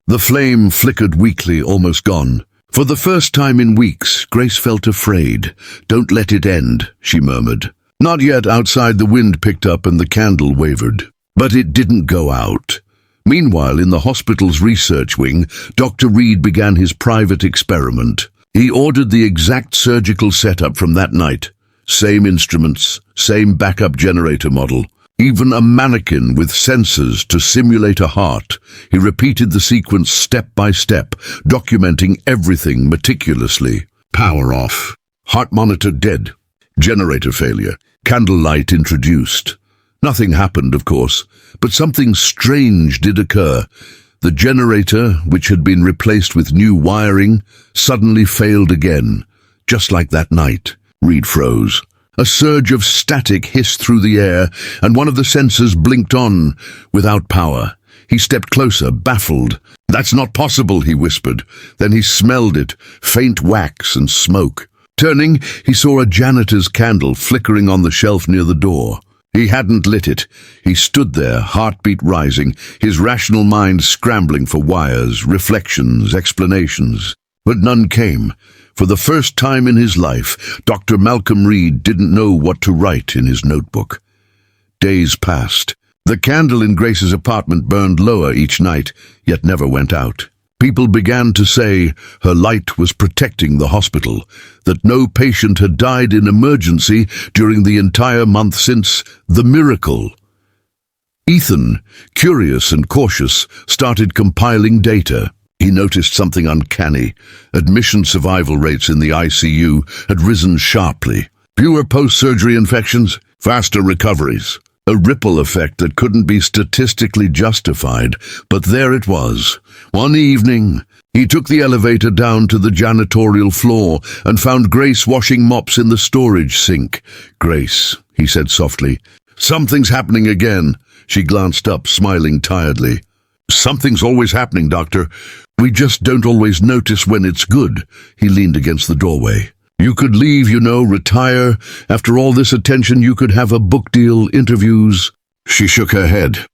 [SPEAKER 1] The flame flickered weakly, almost gone. For the first time in weeks, Grace felt afraid. Don't let it end, she murmured. Not yet. Outside, the wind picked up and the candle wavered. But it didn't go out. Meanwhile, in the hospital's research wing, Dr. Reed began his private experiment. He ordered the exact surgical setup from that night. Same instruments, same backup generator model. Even a mannequin with sensors to simulate a heart. He repeated the sequence step by step, documenting everything meticulously. Power off. Heart monitor dead. Generator failure. Candlelight introduced. Nothing happened, of course, but something strange did occur. The generator, which had been replaced with new wiring, suddenly failed again. Just like that night. Reed froze. A surge of static hissed through the air, and one of the sensors blinked on, without power. He stepped closer, baffled. That's not possible, he whispered. Then he smelled it, faint wax and smoke. Turning, he saw a janitor's candle flickering on the shelf near the door. He hadn't lit it. He stood there, heartbeat rising, his rational mind scrambling for wires, reflections, explanations. But none came. For the first time in his life, Dr. Malcolm Reed didn't know what to write in his notebook. Days passed. The candle in Grace's apartment burned lower each night, yet never went out. People began to say her light was protecting the hospital, that no patient had died in emergency during the entire month since the miracle. Ethan, curious and cautious, started compiling data. He noticed something uncanny. Admission survival rates in the ICU had risen sharply. Fewer post-surgery infections, faster recoveries. A ripple effect that couldn't be statistically justified, but there it was. One evening, he took the elevator down to the janitorial floor and found Grace washing mops in the storage sink. Grace, he said softly. Something's happening again. She glanced up, smiling tiredly. Something's always happening, Doctor. We just don't always notice when it's good. He leaned against the doorway. You could leave, retire. After all this attention, you could have a book deal, interviews. She shook her head.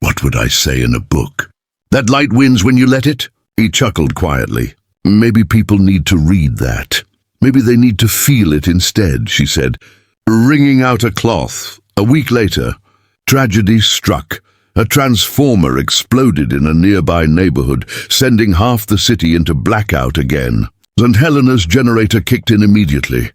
[SPEAKER 1] What would I say in a book? That light wins when you let it? He chuckled quietly. Maybe people need to read that. Maybe they need to feel it instead, she said, wringing out a cloth. A week later, tragedy struck. A transformer exploded in a nearby neighborhood, sending half the city into blackout again. Saint Helena's generator kicked in immediately,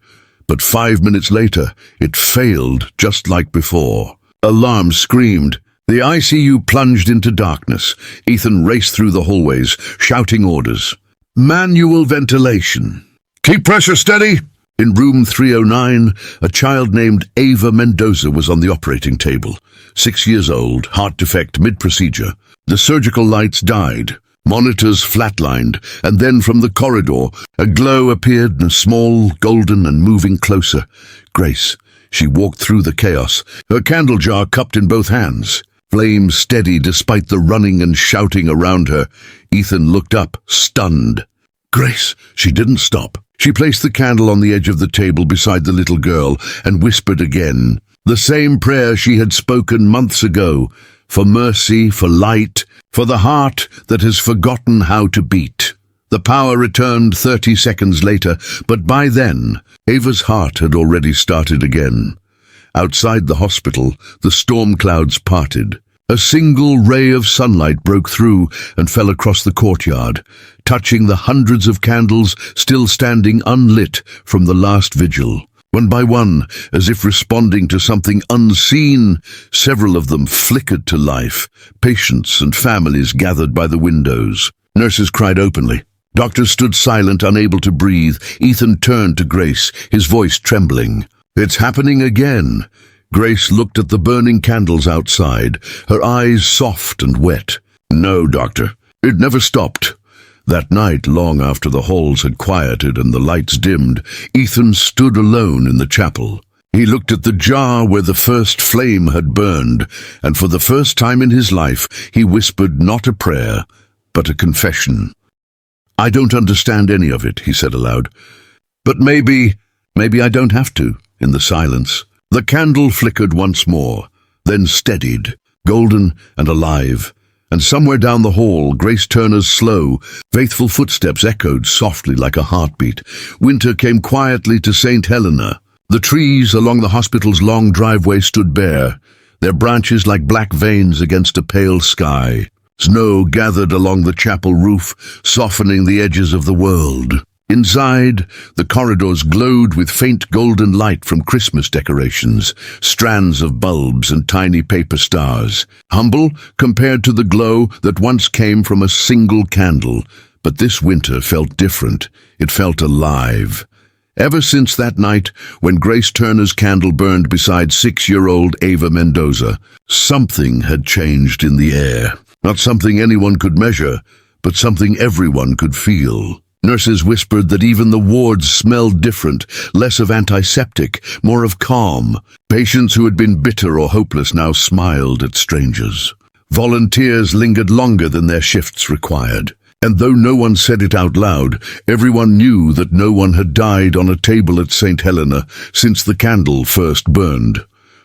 [SPEAKER 1] but 5 minutes later, it failed just like before. Alarm screamed. The ICU plunged into darkness. Ethan raced through the hallways, shouting orders. Manual ventilation. Keep pressure steady. In room 309, a child named Ava Mendoza was on the operating table. 6 years old, heart defect mid-procedure. The surgical lights died. Monitors flatlined, and then from the corridor, a glow appeared, small, golden, and moving closer. Grace. She walked through the chaos, her candle jar cupped in both hands. Flame steady despite the running and shouting around her. Ethan looked up, stunned. Grace. She didn't stop. She placed the candle on the edge of the table beside the little girl and whispered again. The same prayer she had spoken months ago. For mercy, for light, for the heart that has forgotten how to beat. The power returned 30 seconds later, but by then, Ava's heart had already started again. Outside the hospital, the storm clouds parted. A single ray of sunlight broke through and fell across the courtyard, touching the hundreds of candles still standing unlit from the last vigil. One by one, as if responding to something unseen, several of them flickered to life. Patients and families gathered by the windows. Nurses cried openly. Doctors stood silent, unable to breathe. Ethan turned to Grace, his voice trembling. It's happening again. Grace looked at the burning candles outside, her eyes soft and wet. No, doctor. It never stopped. That night, long after the halls had quieted and the lights dimmed, Ethan stood alone in the chapel. He looked at the jar where the first flame had burned, and for the first time in his life, he whispered not a prayer, but a confession. I don't understand any of it, he said aloud. But maybe I don't have to, in the silence. The candle flickered once more, then steadied, golden and alive. And somewhere down the hall, Grace Turner's slow, faithful footsteps echoed softly like a heartbeat. Winter came quietly to Saint Helena. The trees along the hospital's long driveway stood bare, their branches like black veins against a pale sky. Snow gathered along the chapel roof, softening the edges of the world. Inside, the corridors glowed with faint golden light from Christmas decorations, strands of bulbs and tiny paper stars. Humble compared to the glow that once came from a single candle. But this winter felt different. It felt alive. Ever since that night, when Grace Turner's candle burned beside 6-year-old Ava Mendoza, something had changed in the air. Not something anyone could measure, but something everyone could feel. Nurses whispered that even the wards smelled different, less of antiseptic, more of calm. Patients who had been bitter or hopeless now smiled at strangers. Volunteers lingered longer than their shifts required. And though no one said it out loud, everyone knew that no one had died on a table at St. Helena since the candle first burned.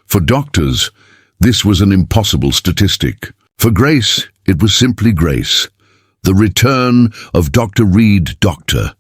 [SPEAKER 1] For doctors, this was an impossible statistic. For Grace, it was simply Grace. The return of Dr. Reed, Doctor.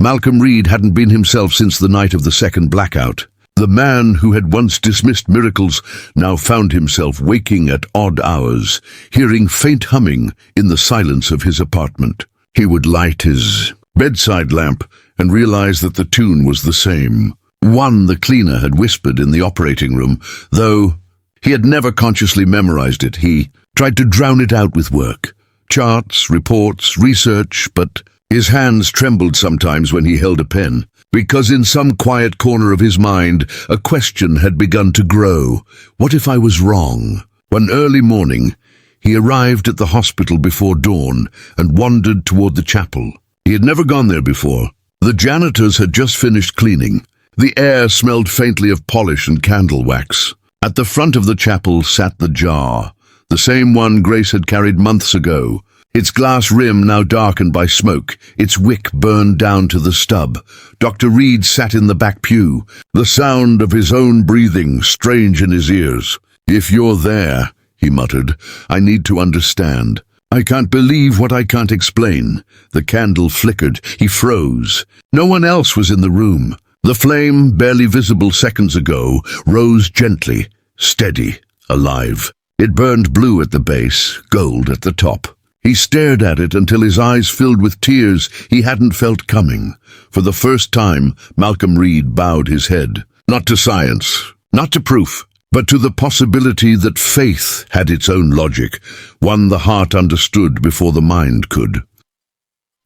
[SPEAKER 1] Malcolm Reed hadn't been himself since the night of the second blackout. The man who had once dismissed miracles now found himself waking at odd hours, hearing faint humming in the silence of his apartment. He would light his bedside lamp and realize that the tune was the same. One the cleaner had whispered in the operating room, though he had never consciously memorized it. He tried to drown it out with work. Charts, reports, research, but his hands trembled sometimes when he held a pen, because in some quiet corner of his mind, a question had begun to grow. What if I was wrong? One early morning, he arrived at the hospital before dawn and wandered toward the chapel. He had never gone there before. The janitors had just finished cleaning. The air smelled faintly of polish and candle wax. At the front of the chapel sat the jar, the same one Grace had carried months ago, its glass rim now darkened by smoke, its wick burned down to the stub. Dr. Reed sat in the back pew, the sound of his own breathing strange in his ears. "If you're there," he muttered, "I need to understand. I can't believe what I can't explain." The candle flickered. He froze. No one else was in the room. The flame, barely visible seconds ago, rose gently, steady, alive. It burned blue at the base, gold at the top. He stared at it until his eyes filled with tears he hadn't felt coming. For the first time, Malcolm Reed bowed his head. Not to science, not to proof, but to the possibility that faith had its own logic, one the heart understood before the mind could.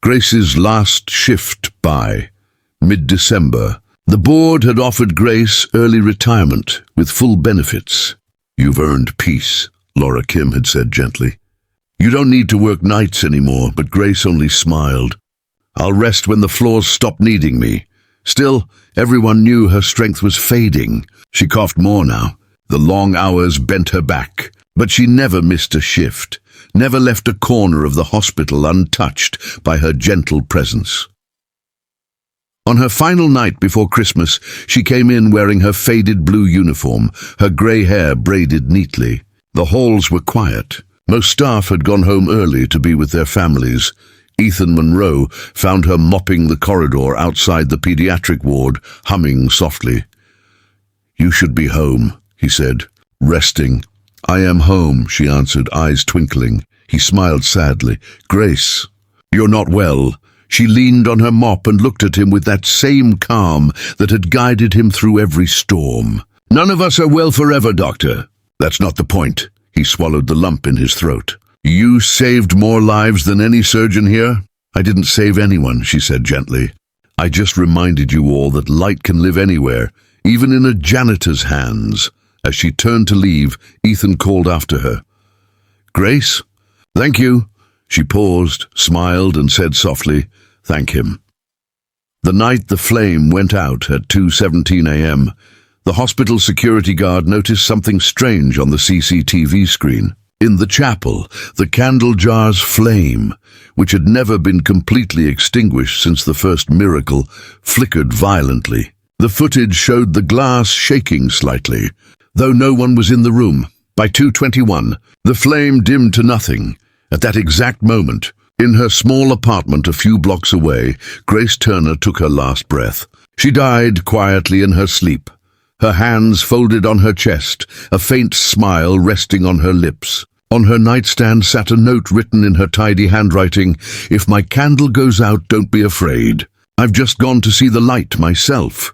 [SPEAKER 1] Grace's last shift by. Mid-December. The board had offered Grace early retirement with full benefits. "You've earned peace," Laura Kim had said gently. "You don't need to work nights anymore," but Grace only smiled. "I'll rest when the floors stop needing me." Still, everyone knew her strength was fading. She coughed more now. The long hours bent her back, but she never missed a shift, never left a corner of the hospital untouched by her gentle presence. On her final night before Christmas, she came in wearing her faded blue uniform, her grey hair braided neatly. The halls were quiet. Most staff had gone home early to be with their families. Ethan Monroe found her mopping the corridor outside the pediatric ward, humming softly. "You should be home," he said, resting. "I am home," she answered, eyes twinkling. He smiled sadly. "Grace, you're not well." She leaned on her mop and looked at him with that same calm that had guided him through every storm. "None of us are well forever, Doctor." "That's not the point." He swallowed the lump in his throat. "You saved more lives than any surgeon here?" "I didn't save anyone," she said gently. "I just reminded you all that light can live anywhere, even in a janitor's hands." As she turned to leave, Ethan called after her. "Grace?" "Thank you." She paused, smiled, and said softly, "Thank him." The night the flame went out at 2:17 a.m., the hospital security guard noticed something strange on the CCTV screen. In the chapel, the candle jar's flame, which had never been completely extinguished since the first miracle, flickered violently. The footage showed the glass shaking slightly, though no one was in the room. By 2:21, the flame dimmed to nothing. At that exact moment, in her small apartment a few blocks away, Grace Turner took her last breath. She died quietly in her sleep, her hands folded on her chest, a faint smile resting on her lips. On her nightstand sat a note written in her tidy handwriting, "If my candle goes out, don't be afraid. I've just gone to see the light myself."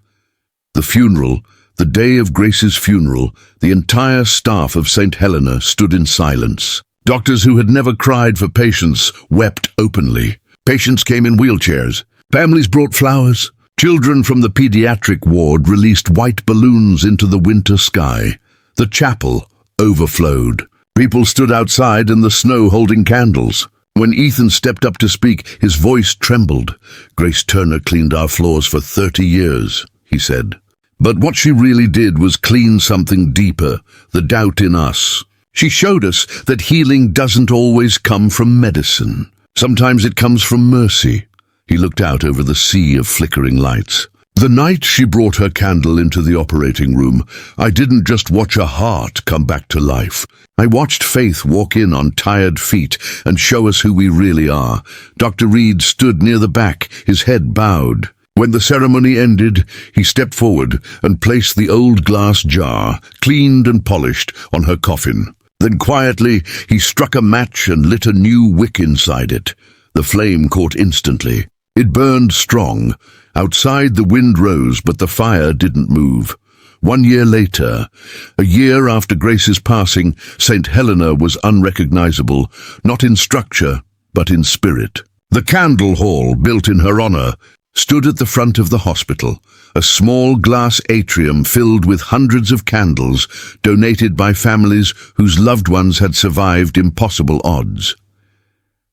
[SPEAKER 1] The funeral, the day of Grace's funeral, the entire staff of Saint Helena stood in silence. Doctors who had never cried for patients wept openly. Patients came in wheelchairs. Families brought flowers. Children from the pediatric ward released white balloons into the winter sky. The chapel overflowed. People stood outside in the snow holding candles. When Ethan stepped up to speak, his voice trembled. "Grace Turner cleaned our floors for 30 years, he said. But what she really did was clean something deeper, the doubt in us. She showed us that healing doesn't always come from medicine. Sometimes it comes from mercy." He looked out over the sea of flickering lights. "The night she brought her candle into the operating room, I didn't just watch a heart come back to life. I watched faith walk in on tired feet and show us who we really are." Dr. Reed stood near the back, his head bowed. When the ceremony ended, he stepped forward and placed the old glass jar, cleaned and polished, on her coffin. Then quietly, he struck a match and lit a new wick inside it. The flame caught instantly. It burned strong. Outside the wind rose, but the fire didn't move. 1 year later, a year after Grace's passing, Saint Helena was unrecognizable, not in structure, but in spirit. The candle hall, built in her honor, stood at the front of the hospital, a small glass atrium filled with hundreds of candles donated by families whose loved ones had survived impossible odds.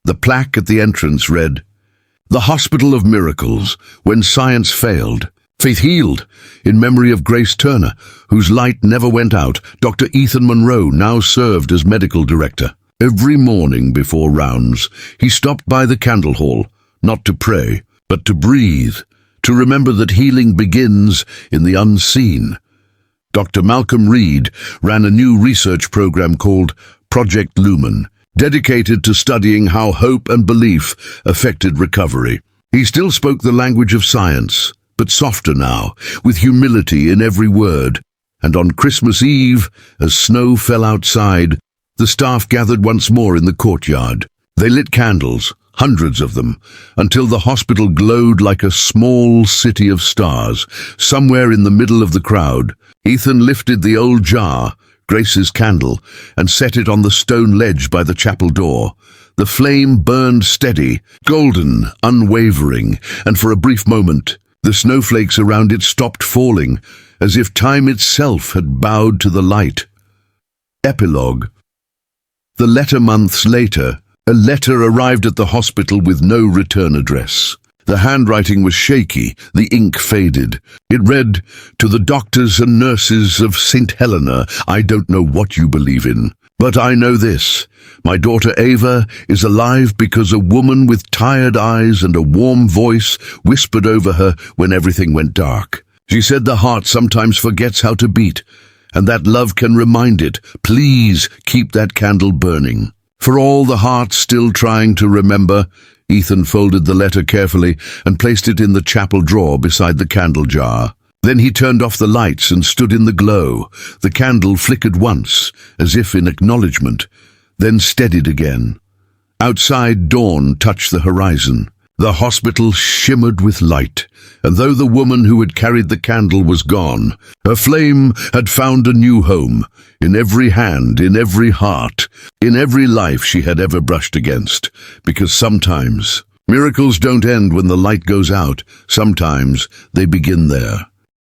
[SPEAKER 1] The plaque at the entrance read, "The Hospital of Miracles, when science failed. Faith healed, in memory of Grace Turner, whose light never went out." Dr. Ethan Monroe now served as medical director. Every morning before rounds, he stopped by the candle hall, not to pray, but to breathe, to remember that healing begins in the unseen. Dr. Malcolm Reed ran a new research program called Project Lumen, dedicated to studying how hope and belief affected recovery. He still spoke the language of science, but softer now, with humility in every word. And on Christmas Eve, as snow fell outside, the staff gathered once more in the courtyard. They lit candles, hundreds of them, until the hospital glowed like a small city of stars. Somewhere in the middle of the crowd, Ethan lifted the old jar, Grace's candle, and set it on the stone ledge by the chapel door. The flame burned steady, golden, unwavering, and for a brief moment, The snowflakes around it stopped falling, as if time itself had bowed to the light. Epilogue. The letter months later, a letter arrived at the hospital with no return address. The handwriting was shaky, the ink faded. It read, "To the doctors and nurses of Saint Helena, I don't know what you believe in, but I know this. My daughter Ava is alive because a woman with tired eyes and a warm voice whispered over her when everything went dark. She said the heart sometimes forgets how to beat, and that love can remind it. Please keep that candle burning." For all the hearts still trying to remember, Ethan folded the letter carefully and placed it in the chapel drawer beside the candle jar. Then he turned off the lights and stood in the glow. The candle flickered once, as if in acknowledgement, then steadied again. Outside, dawn touched the horizon. The hospital shimmered with light, and though the woman who had carried the candle was gone, her flame had found a new home, in every hand, in every heart, in every life she had ever brushed against. Because sometimes miracles don't end when the light goes out. Sometimes they begin there.